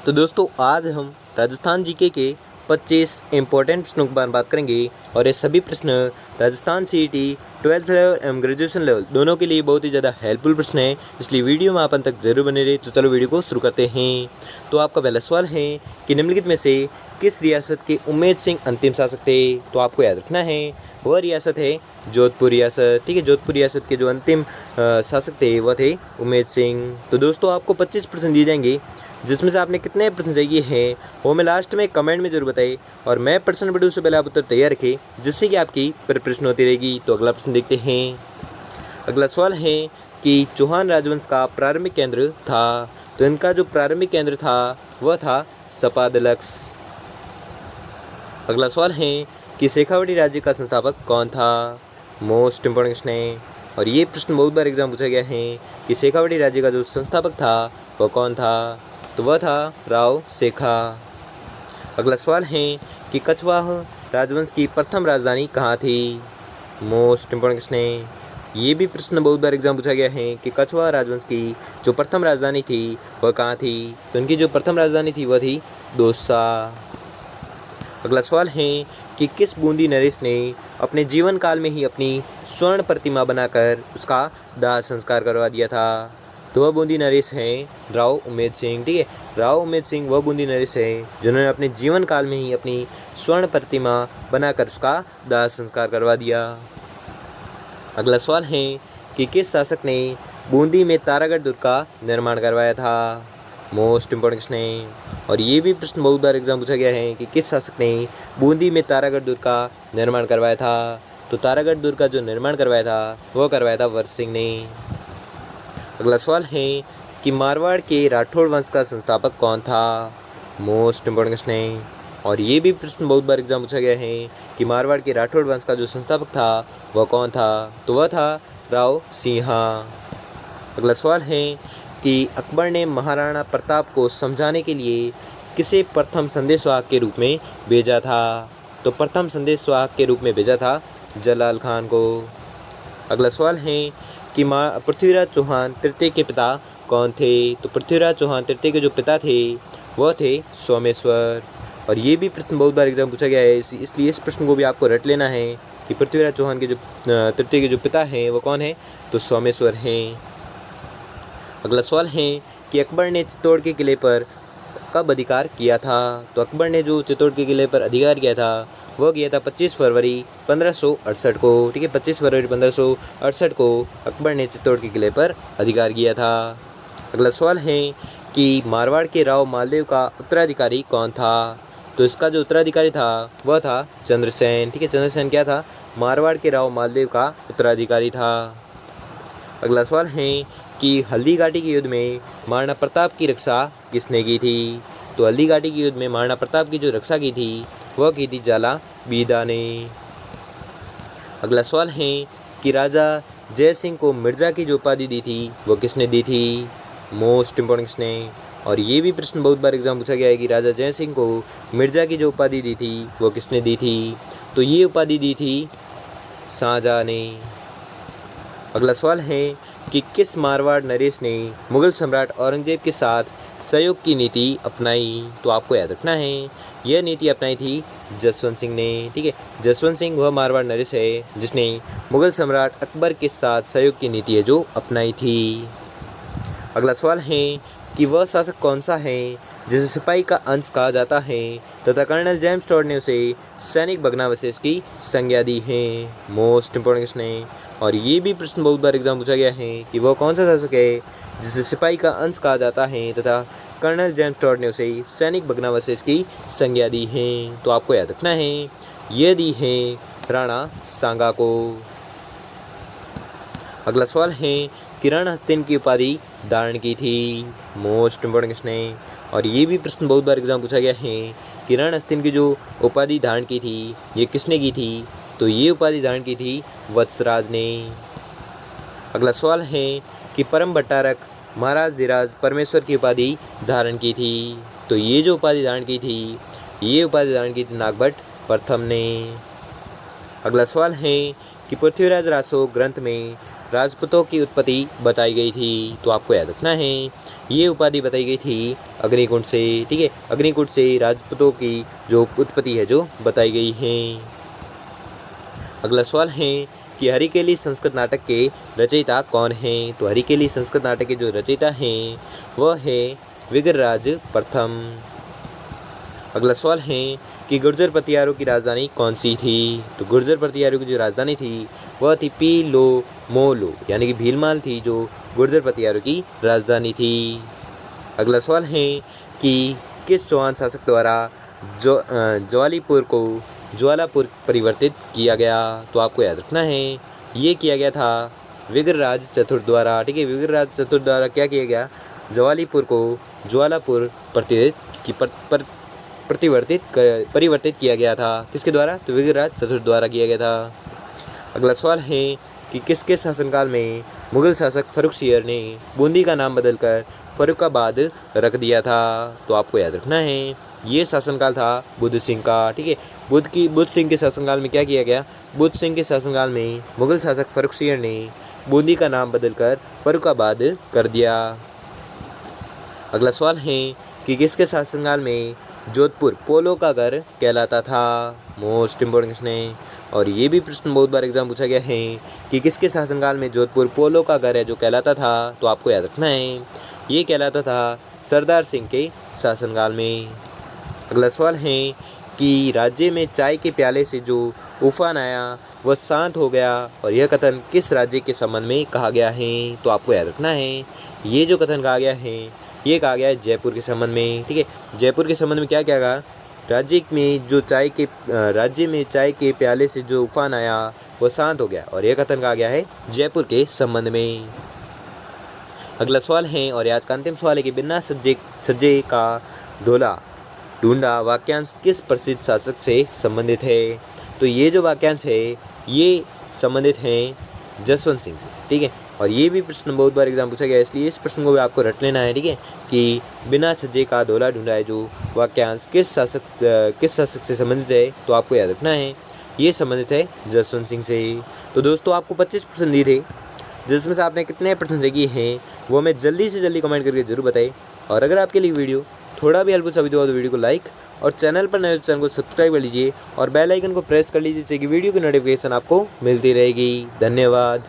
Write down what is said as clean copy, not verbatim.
तो दोस्तों आज हम राजस्थान जीके के 25 इम्पोर्टेंट प्रश्नों के बारे में बात करेंगे और ये सभी प्रश्न राजस्थान सीईटी 12th लेवल एवं ग्रेजुएशन लेवल दोनों के लिए बहुत ही ज़्यादा हेल्पफुल प्रश्न है, इसलिए वीडियो में आप अंत तक जरूर बने रहे। तो चलो वीडियो को शुरू करते हैं। तो आपका पहला सवाल है कि निम्नलिखित में से किस रियासत के उम्मेद सिंह अंतिम शासक थे। तो आपको याद रखना है वह रियासत है जोधपुर रियासत। ठीक है, जोधपुर रियासत के जो अंतिम शासक थे वह थे उम्मेद सिंह। तो दोस्तों आपको 25 प्रश्न दिए जाएंगे, जिसमें से आपने कितने प्रश्न चाहिए हैं वो मैं लास्ट में कमेंट में जरूर बताइए और मैं प्रश्न वीडियो से पहले आप उत्तर तैयार रखें, जिससे कि आपकी प्रश्न होती रहेगी। तो अगला प्रश्न देखते हैं। अगला सवाल है कि चौहान राजवंश का प्रारंभिक केंद्र था। तो इनका जो प्रारंभिक केंद्र था वह था सपादलक्स। अगला सवाल है कि शेखावटी राज्य का संस्थापक कौन था। मोस्ट इम्पोर्टेंट क्वेश्चन है और ये प्रश्न बहुत बार एग्जाम पूछा गया है कि शेखावटी राज्य का जो संस्थापक था वह कौन था। तो वह था राव शेखा। अगला सवाल है कि कछवाह राजवंश की प्रथम राजधानी कहाँ थी। मोस्ट इम्पोर्टेंट क्वेश्चन है। ये भी प्रश्न बहुत बार एग्जाम पूछा गया है कि कछवाह राजवंश की जो प्रथम राजधानी थी वह कहाँ थी। तो उनकी जो प्रथम राजधानी थी वह थी दौसा। अगला सवाल है कि किस बूंदी नरेश ने अपने जीवन काल में ही अपनी स्वर्ण प्रतिमा बनाकर उसका दाह संस्कार करवा दिया था। तो वह बूंदी नरेश हैं राव उम्मेद सिंह। ठीक है, राव उम्मेद सिंह वह बूंदी नरेश हैं जिन्होंने अपने जीवन काल में ही अपनी स्वर्ण प्रतिमा बनाकर उसका दाह संस्कार करवा दिया। अगला सवाल है कि किस शासक ने बूंदी में तारागढ़ दुर्ग का निर्माण करवाया था। मोस्ट इम्पोर्टेंट क्वेश्चन है और ये भी प्रश्न बहुत बार एग्जाम पूछा गया है कि किस शासक ने बूंदी में तारागढ़ दुर्ग का निर्माण करवाया था। तो तारागढ़ दुर्ग का जो निर्माण करवाया था वह करवाया था वर सिंह ने। अगला सवाल है कि मारवाड़ के राठौड़ वंश का संस्थापक कौन था। मोस्ट इम्पोर्टेंट क्वेश्चन है और ये भी प्रश्न बहुत बार एग्जाम पूछा गया है कि मारवाड़ के राठौड़ वंश का जो संस्थापक था वह कौन था। तो वह था राव सिंहा। अगला सवाल है कि अकबर ने महाराणा प्रताप को समझाने के लिए किसे प्रथम संदेशवाहक के रूप में भेजा था। तो प्रथम संदेशवाहक के रूप में भेजा था जलाल खान को। अगला सवाल है कि पृथ्वीराज चौहान तृतीय के पिता कौन थे। तो पृथ्वीराज चौहान तृतीय के जो पिता थे वह थे सोमेश्वर। और ये भी प्रश्न बहुत बार एग्जाम पूछा गया है, इसलिए इस प्रश्न को भी आपको रट लेना है कि पृथ्वीराज चौहान के जो तृतीय के जो पिता हैं वो कौन है। तो सोमेश्वर हैं। अगला सवाल है कि अकबर ने चित्तौड़ के किले पर कब अधिकार किया था। तो अकबर ने जो चित्तौड़ के किले पर अधिकार किया था वह किया था 25 फरवरी 1568 को। ठीक है, 25 फरवरी 1568 को अकबर ने चित्तौड़ के किले पर अधिकार किया था। अगला सवाल है कि मारवाड़ के राव मालदेव का उत्तराधिकारी कौन था। तो इसका जो उत्तराधिकारी था वह था चंद्रसेन। ठीक है, चंद्रसेन क्या था, मारवाड़ के राव मालदेव का उत्तराधिकारी था। अगला सवाल है कि हल्दी घाटी के युद्ध में महाराणा प्रताप की रक्षा किसने की थी। तो हल्दी घाटी के युद्ध में महाराणा प्रताप की जो रक्षा की थी वह की थी जाला बीदा ने। अगला सवाल है कि राजा जय सिंह को मिर्ज़ा की जो उपाधि दी थी वो किसने दी थी। मोस्ट इम्पोर्टेंट क्वेश्चन है और ये भी प्रश्न बहुत बार एग्जाम पूछा गया है कि राजा जय सिंह को मिर्ज़ा की जो उपाधि दी थी वो किसने दी थी। तो ये उपाधि दी थी शाहजहाँ ने। अगला सवाल है कि किस मारवाड़ नरेश ने मुगल सम्राट औरंगजेब के साथ सहयोग की नीति अपनाई। तो आपको याद रखना है यह नीति अपनाई थी जसवंत सिंह ने। ठीक है, जसवंत सिंह वह मारवाड़ नरेश है जिसने मुगल सम्राट अकबर के साथ सहयोग की नीति है जो अपनाई थी। अगला सवाल है कि वह शासक कौन सा है जिसे सिपाही का अंश कहा जाता है तथा कर्नल जेम्स टॉड ने उसे सैनिक भग्नावशेष की संज्ञा दी है। मोस्ट इम्पोर्टेंट क्वेश्चन है और ये भी प्रश्न बहुत बार एग्जाम पूछा गया है कि वह कौन सा शासक है जिसे सिपाही का अंश कहा जाता है तथा कर्नल जेम्स टॉड ने उसे सैनिक भग्नावशेष की संज्ञा दी है। तो आपको याद रखना है ये दी है राणा सांगा को। अगला सवाल है कि रण हस्तिन की उपाधि धारण की थी। मोस्ट इम्पोर्टेंट क्वेश्चन है और ये भी प्रश्न बहुत बार एग्जाम पूछा गया है कि रण हस्तिन की जो उपाधि धारण की थी ये किसने की थी। तो ये उपाधि धारण की थी वत्सराज ने। अगला सवाल है कि परम भट्टारक महाराज धीराज परमेश्वर की उपाधि धारण की थी। तो ये जो उपाधि धारण की थी ये उपाधि धारण की थी नागभट्ट प्रथम ने। अगला सवाल है कि पृथ्वीराज रासो ग्रंथ में राजपूतों की उत्पत्ति बताई गई थी। तो आपको याद रखना है ये उपाधि बताई गई थी अग्निकुंड से। ठीक है, अग्निकुंड से राजपूतों की जो उत्पत्ति है जो बताई गई है। अगला सवाल है कि हरिकेली संस्कृत नाटक के रचयिता कौन हैं? तो हरिकेली संस्कृत नाटक के जो रचयिता हैं वह है विग्रहराज प्रथम। अगला सवाल है कि गुर्जर प्रतिहारों की राजधानी कौन सी थी? तो गुर्जर प्रतिहारों की जो राजधानी थी वह थी पीलोमोलो, यानी कि भीलमाल थी जो गुर्जर प्रतिहारों की राजधानी थी। अगला सवाल है कि किस चौहान शासक द्वारा ज्वालीपुर को ज्वालापुर परिवर्तित किया गया? तो आपको याद रखना है ये किया गया था विग्रहराज चतुर्थ द्वारा। ठीक है, विग्रहराज चतुर्थ द्वारा क्या किया गया? ज्वालीपुर को ज्वालापुर परिवर्तित किया गया था। किसके द्वारा? तो विग्रहराज चतुर्थ द्वारा किया गया था। अगला सवाल है कि किसके शासनकाल में मुगल शासक फर्रुखसियर ने बूंदी का नाम बदलकर फर्रुखाबाद रख दिया था? तो आपको याद रखना है ये शासनकाल था बुद्ध सिंह का। ठीक है, बुद्ध सिंह के शासनकाल में क्या किया गया? बुद्ध सिंह के शासनकाल में मुगल शासक फर्रुखसियर ने बूंदी का नाम बदलकर फर्रुखाबाद कर दिया। अगला सवाल है कि किसके शासनकाल में जोधपुर पोलो का घर कहलाता था? मोस्ट इम्पोर्टेंट क्वेश्चन है और ये भी प्रश्न बहुत बार एग्जाम पूछा गया है कि किसके शासनकाल में जोधपुर पोलो का घर है जो कहलाता था? तो आपको याद रखना है ये कहलाता था सरदार सिंह के शासनकाल में। अगला सवाल है कि राज्य में चाय के प्याले से जो उफान आया वह शांत हो गया और यह कथन किस राज्य के संबंध में कहा गया है? तो आपको याद रखना है ये जो कथन कहा गया है ये कहा गया है जयपुर के संबंध में। ठीक है, जयपुर के संबंध में क्या क्या कहा? राज्य में चाय के प्याले से जो उफान आया वह शांत हो गया और यह कथन कहा गया है जयपुर के संबंध में। अगला सवाल है और आज का अंतिम सवाल है कि बिना सज्जे का ढोला ढूंढा वाक्यांश किस प्रसिद्ध शासक से संबंधित है? तो ये जो वाक्यांश है ये संबंधित हैं जसवंत सिंह से। ठीक है, और ये भी प्रश्न बहुत बार एग्जाम पूछा गया है इसलिए इस प्रश्न को भी आपको रट लेना है। ठीक है, कि बिना सज्जे का ढोला ढूंढा है जो वाक्यांश किस शासक से संबंधित है? तो आपको याद रखना है ये संबंधित है जसवंत सिंह से। तो दोस्तों आपको 25 प्रश्न दिए थे जिसमें से आपने कितने प्रश्न सही किए हैं वो हमें जल्दी से जल्दी कमेंट करके जरूर बताएं। और अगर आपके लिए वीडियो थोड़ा भी हेल्पफुल साबित हुआ तो वीडियो को लाइक और चैनल पर नए चैनल को सब्सक्राइब कर लीजिए और बेल आइकन को प्रेस कर लीजिए जिससे कि वीडियो की नोटिफिकेशन आपको मिलती रहेगी। धन्यवाद।